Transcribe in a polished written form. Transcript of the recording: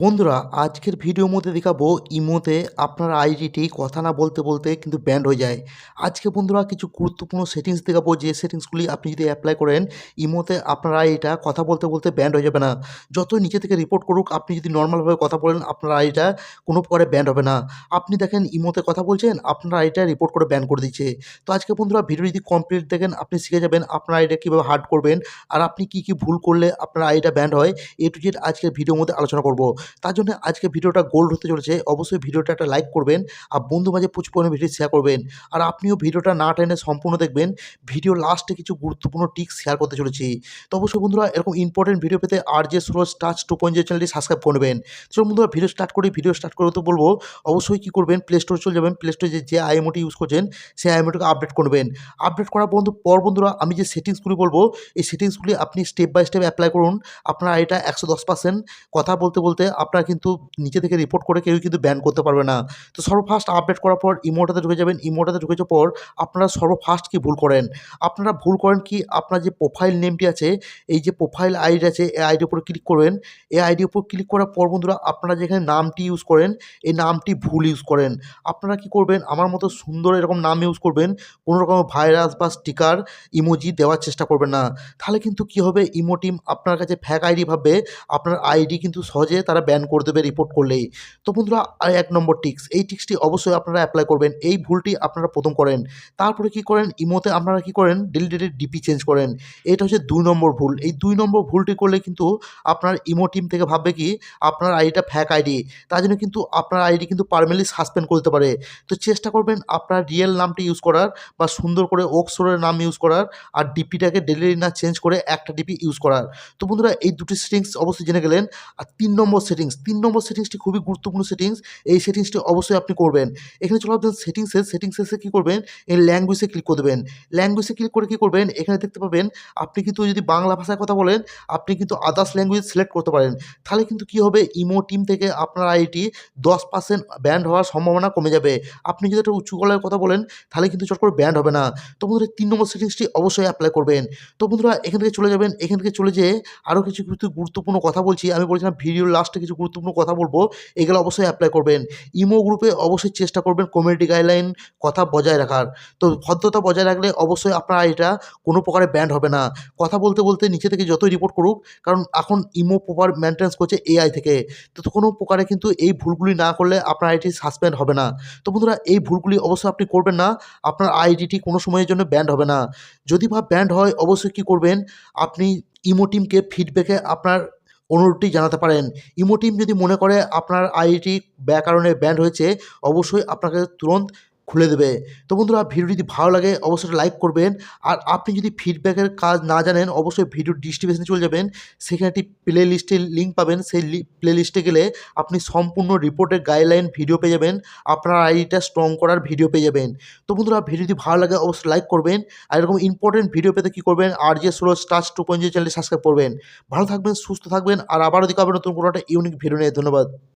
বন্ধুরা, আজকের ভিডিওর মধ্যে দেখাবো ইমোতে আপনার আইডিটি কথা না বলতে বলতে কিন্তু ব্যান্ড হয়ে যায়। আজকে বন্ধুরা কিছু গুরুত্বপূর্ণ সেটিংস দেখাবো, যে সেটিংসগুলি আপনি যদি অ্যাপ্লাই করেন ইমোতে আপনার আইডিটা কথা বলতে বলতে ব্যান্ড হয়ে যাবে না। যতই নিচে থেকে রিপোর্ট করুক, আপনি যদি নর্মালভাবে কথা বলেন আপনার আইডিটা কোনো প্রকারে ব্যান্ড হবে না। আপনি দেখেন ইমোতে কথা বলছেন, আপনার আইডিটা রিপোর্ট করে ব্যান করে দিচ্ছে। তো আজকে বন্ধুরা ভিডিও যদি কমপ্লিট দেখেন, আপনি শিখে যাবেন আপনার আইডিটা কীভাবে হার্ড করবেন, আর আপনি কী কী ভুল করলে আপনার আইডিটা ব্যান্ড হয়। এ টু জেড আজকের ভিডিওর মধ্যে আলোচনা করব। তার জন্য আজকে ভিডিওটা গোল্ড হতে চলেছে। অবশ্যই ভিডিওটা একটা লাইক করবেন আর বন্ধু মাঝে প্রচুর পরিমাণে ভিডিও শেয়ার করবেন। আর আপনিও ভিডিওটা না টেনে সম্পূর্ণ দেখবেন। ভিডিও লাস্টে কিছু গুরুত্বপূর্ণ টিপস শেয়ার করতে চলেছি। তো অবশ্যই বন্ধুরা এরকম ইম্পর্টেন্ট ভিডিও পেতে RJ সুরজ টাচ 2.0 চ্যানেলটি সাবস্ক্রাইব করে নেবেন। চলুন বন্ধুরা ভিডিও স্টার্ট করি। ভিডিও স্টার্ট করে তো বলবো অবশ্যই কী করবেন, প্লে স্টোরে চলে যাবেন। প্লে স্টোরে যে আইএমওটি ইউজ করছেন সেই আইএমওটিকে আপডেট করবেন। আপডেট করার পর বন্ধুরা আমি যে সেটিংসগুলি বলবো এই সেটিংসগুলি আপনি স্টেপ বাই স্টেপ অ্যাপ্লাই করুন। আপনার আইডিটা 110% কথা বলতে বলতে আপনার কিন্তু নিচে থেকে রিপোর্ট করে কেউ কিন্তু ব্যান করতে পারবে না। তো সর্বফার্স্ট আপডেট করার পর ইমোটাতে ঢুকে যাবেন। ইমোটাতে ঢুকে যাওয়ার পর আপনারা সর্বফার্স্ট কি ভুল করেন, আপনারা ভুল করেন কি, আপনার যে প্রোফাইল নেমটি আছে, এই যে প্রোফাইল আইডি আছে এই আইডির উপর ক্লিক করবেন। এই আইডির উপর ক্লিক করার পর বন্ধুরা আপনারা যেখানে নামটি ইউজ করেন এই নামটি ভুল ইউজ করেন। আপনারা কি করবেন, আমার মতো সুন্দর এরকম নাম ইউজ করবেন। কোনো রকম ভাইরাস বা স্টিকার ইমোজি দেওয়ার চেষ্টা করবেন না। তাহলে কিন্তু কি হবে, ইমো টিম আপনার কাছে ফ্যাক আইডি ভাববে, আপনার আইডি কিন্তু সহজে তারা ব্যান করে দেবে রিপোর্ট করলেই। তো বন্ধুরা আর 1 নম্বর টিপস, এই টিপসটি অবশ্যই আপনারা অ্যাপ্লাই করবেন। এই ভুলটি আপনারা প্রথম করেন। তারপরে কি করেন, ইমোতে আপনারা কি করেন ডেলি ডিপি চেঞ্জ করেন। এটা হচ্ছে 2 নম্বর ভুল। এই 2 নম্বর ভুলটি করলে কিন্তু আপনার ইমো টিম থেকে ভাববে কি আপনার আইডিটা ফ্যাক আইডি। তার জন্য কিন্তু আপনার আইডি কিন্তু পার্মানেন্টলি সাসপেন্ড করে দিতে পারে। তো চেষ্টা করবেন আপনার রিয়েল নামটি ইউজ করার, বা সুন্দর করে অক্ষরের নাম ইউজ করার, আর ডিপিটাকে ডেলি না চেঞ্জ করে একটা ডিপি ইউজ করার। তো বন্ধুরা এই দুটি সেটিংস অবশ্যই জেনে গেলেন। আর 3 নম্বর সেটিংসটি খুবই গুরুত্বপূর্ণ সেটিংস। এই সেটিংসটি অবশ্যই আপনি করবেন। এখানে চলে আসবেন সেটিংসে কী করবেন, এই ল্যাঙ্গুয়েজে ক্লিক করে দেবেন। ল্যাঙ্গুয়েজে ক্লিক করে কী করবেন, এখানে দেখতে পাবেন আপনি কিন্তু যদি বাংলা ভাষায় কথা বলেন আপনি কিন্তু আদার্স ল্যাঙ্গুয়েজ সিলেক্ট করতে পারেন। তাহলে কিন্তু কী হবে, ইমো টিম থেকে আপনার আইডি 10% ব্যান্ড হওয়ার সম্ভাবনা কমে যাবে। আপনি যদি একটা উঁচু গলায় কথা বলেন তাহলে কিন্তু চট করে ব্যান্ড হবে না। তো বন্ধুরা 3 নম্বর সেটিংসটি অবশ্যই অ্যাপ্লাই করবেন। তো বন্ধুরা এখান থেকে চলে যাবেন। এখান থেকে চলে যেয়ে আরও কিছু গুরুত্বপূর্ণ কথা বলছি। আমি বলেছিলাম ভিডিওর লাস্টে কিছু গুরুত্বপূর্ণ কথা বলবো, এগুলো অবশ্যই অ্যাপ্লাই করবেন। ইমো গ্রুপে অবশ্যই চেষ্টা করবেন কমিউনিটি গাইডলাইন কথা বজায় রাখার। তো ভদ্রতা বজায় রাখলে অবশ্যই আপনার আইডিটা কোনো প্রকারে ব্যান্ড হবে না। কথা বলতে বলতে নিচে থেকে যতই রিপোর্ট করুক, কারণ এখন ইমো প্রপার মেইনটেন্যান্স করছে AI থেকে। তো কোনো প্রকারে কিন্তু এই ভুলগুলি না করলে আপনার আইডি সাসপেন্ড হবে না। তো বন্ধুরা এই ভুলগুলি অবশ্যই আপনি করবেন না। আপনার আইডিটি কোনো সময়ের জন্য ব্যান্ড হবে না। যদি বা ব্যান্ড হয় অবশ্যই কী করবেন, আপনি ইমো টিমকে ফিডব্যাকে আপনার অনুরোধটি জানাতে পারেন। ইমো টিম যদি মনে করে আপনার আইডিটি কারণে ব্যান্ড হয়েছে অবশ্যই আপনাকে তুরন্ত খুলে দেবে। তো বন্ধুরা ভিডিও যদি ভালো লাগে অবশ্যই লাইক করবেন। আর আপনি যদি ফিডব্যাকের কাজ না জানেন অবশ্যই ভিডিও ডিসক্রিপশনে চলে যাবেন। সেখানে একটি প্লে লিস্টের লিঙ্ক পাবেন। সেই প্লে লিস্টে গেলে আপনি সম্পূর্ণ রিপোর্টের গাইডলাইন ভিডিও পেয়ে যাবেন। আপনার আইডিটা স্ট্রং করার ভিডিও পেয়ে যাবেন। তো বন্ধুরা ভিডিও যদি ভালো লাগে অবশ্যই লাইক করবেন। আর এরকম ইম্পর্টেন্ট ভিডিও পেতে কী করবেন, RJ সুরজ টাচ 2.0 চ্যানেলটি সাবস্ক্রাইব করবেন। ভালো থাকবেন, সুস্থ থাকবেন, আর আবারও দেখা হবে নতুন কোনো একটা ইউনিক ভিডিও নিয়ে। ধন্যবাদ।